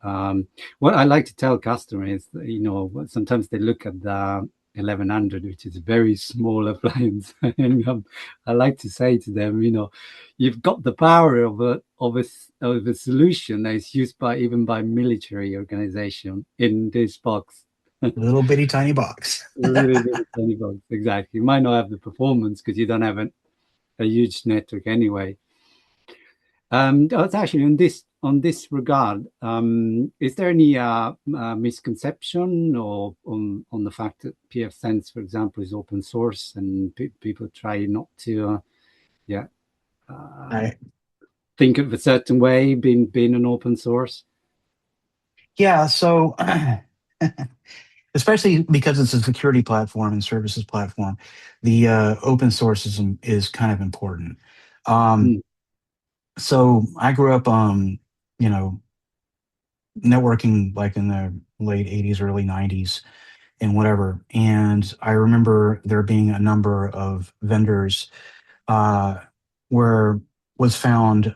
What I like to tell customers is, sometimes they look at the 1100, which is a very small appliance, and I like to say to them, you've got the power of a solution that is used by even by military organization in this box. Little bitty tiny box. Really, really tiny box, exactly. You might not have the performance because you don't have a huge network anyway. It's actually on this regard. Is there any misconception or on the fact that pfSense, for example, is open source and people try not to, yeah, uh, I, think of a certain way, being an open source? yeah, so especially because it's a security platform and services platform, the open source is kind of important. Um, Mm, so I grew up, you know, networking like in the late 80s, early 90s, and whatever. And I remember there being a number of vendors uh, where was found,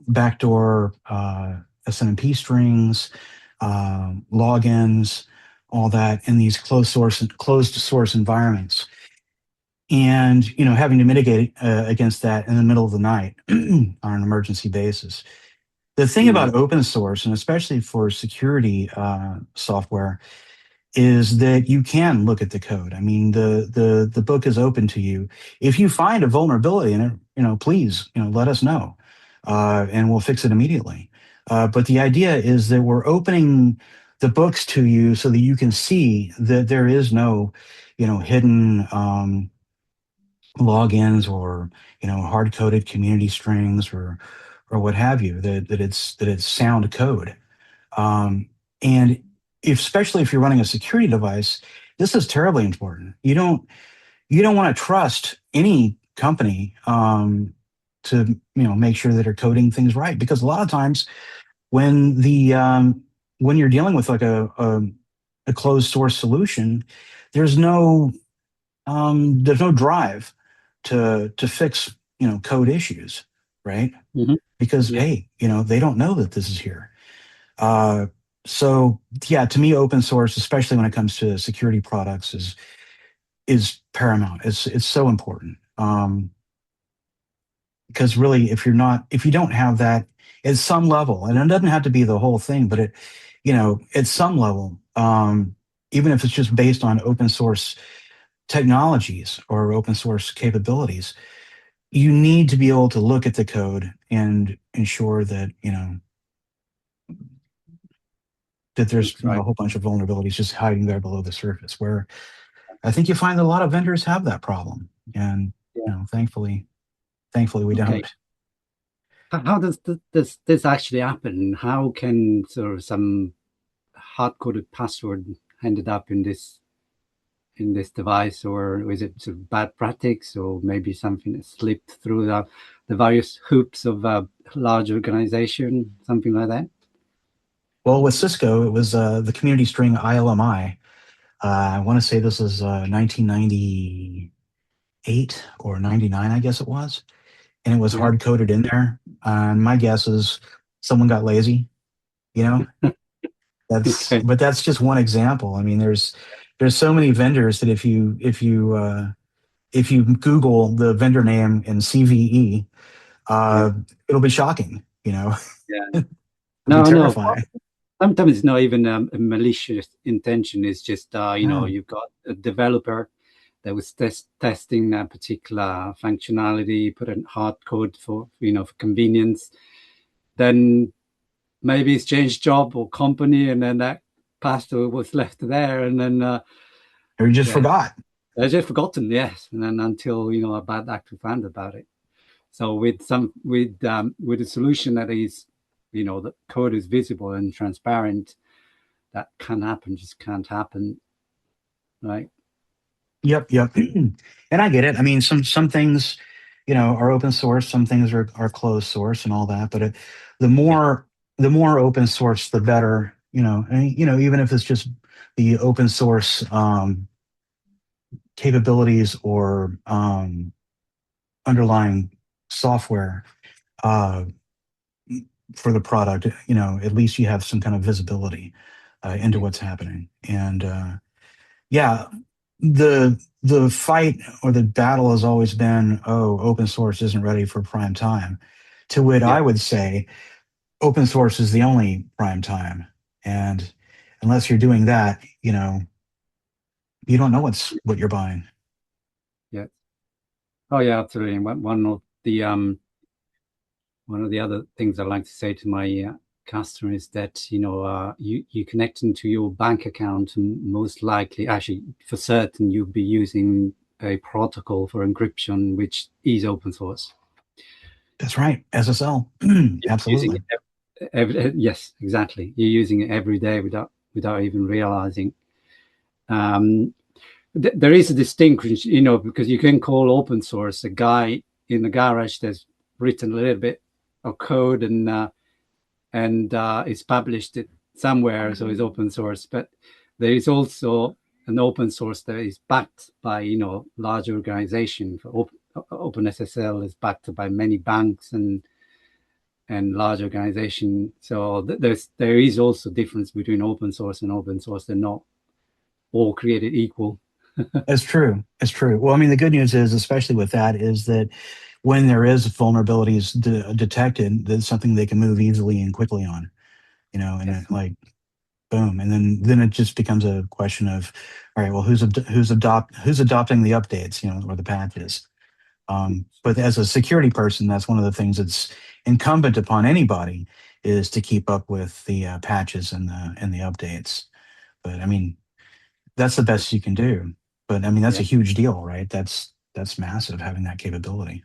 backdoor SNMP strings, logins, all that in these closed source environments, and having to mitigate against that in the middle of the night on an emergency basis. The thing mm, about open source, and especially for security software, is that you can look at the code. I mean, the book is open to you. If you find a vulnerability in it, please, let us know, and we'll fix it immediately. But the idea is that we're opening the books to you so that you can see that there is no, hidden logins or hard coded community strings or what have you. That it's sound code. Um, and especially if you're running a security device, this is terribly important. You don't want to trust any company to make sure that they're coding things right, because a lot of times when the when you're dealing with like a closed source solution, there's no there's no drive to fix code issues, right? mhm. Because Yeah, hey, they don't know that this is here. Uh, so yeah, to me, open source, especially when it comes to security products, is paramount. It's so important. Because really, if you don't have that at some level, and it doesn't have to be the whole thing, but at some level, even if it's just based on open source technologies or open source capabilities, you need to be able to look at the code and ensure that there's that's right. a whole bunch of vulnerabilities just hiding there below the surface. Where I think you find that a lot of vendors have that problem, and Yeah. thankfully we Okay. don't. How does this actually happen? How can sort of some hard-coded password ended up in this device, or is it sort of bad practice, or maybe something that slipped through the various hoops of a large organization, something like that? Well, with Cisco, it was the community string ILMI. I want to say this was 1998 or 99, I guess it was, and it was Yeah. hard coded in there. And my guess is someone got lazy. You know, Okay. that's just one example. I mean, there's so many vendors that if you Google the vendor name in CVE, Yeah. uh, it'll be shocking. Yeah. It'll be No, no. terrifying. Sometimes it's not even a malicious intention. It's just, Yeah. you've got a developer that was testing a particular functionality, put in hard code for convenience. Then maybe it's changed job or company, and then that password was left there, and then Or you just yeah, forgot. I just forgotten. Yes, and then until a bad actor found about it. So with a solution that is, the code is visible and transparent, that can happen, just can't happen, right? Yep, yep. And I get it. I mean, some things, are open source, some things are closed source and all that. But the Yeah, more the more open source, the better. And, even if it's just the open source capabilities or underlying software, uh, for the product, at least you have some kind of visibility into Yeah. what's happening. And yeah, the fight or the battle has always been, oh, open source isn't ready for prime time. To which Yeah. I would say, open source is the only prime time. And unless you're doing that, you don't know what you're buying. Yeah. Oh yeah, absolutely. One of the other things I like to say to my customer is that you connect into your bank account, and most likely, actually for certain, you'll be using a protocol for encryption, which is open source. That's right. SSL. Using Absolutely. it yes, exactly. You're using it every day without even realizing. Um, there is a distinction, because you can call open source a guy in the garage that's written a little bit of code and it's published it somewhere, so it's open source. But there is also an open source that is backed by large organization. For OpenSSL is backed by many banks and large organization. So there is also difference between open source and open source. They're not all created equal. It's true. It's true. Well, I mean, the good news is, especially with that, is that when there is vulnerabilities detected, that's something they can move easily and quickly on, and Yes. like boom, and then it just becomes a question of, all right, well, who's adopting the updates, or the patches. But as a security person, that's one of the things that's incumbent upon anybody is to keep up with the patches and the updates. But I mean, that's the best you can do. But I mean, that's Yeah. a huge deal, right? That's massive having that capability.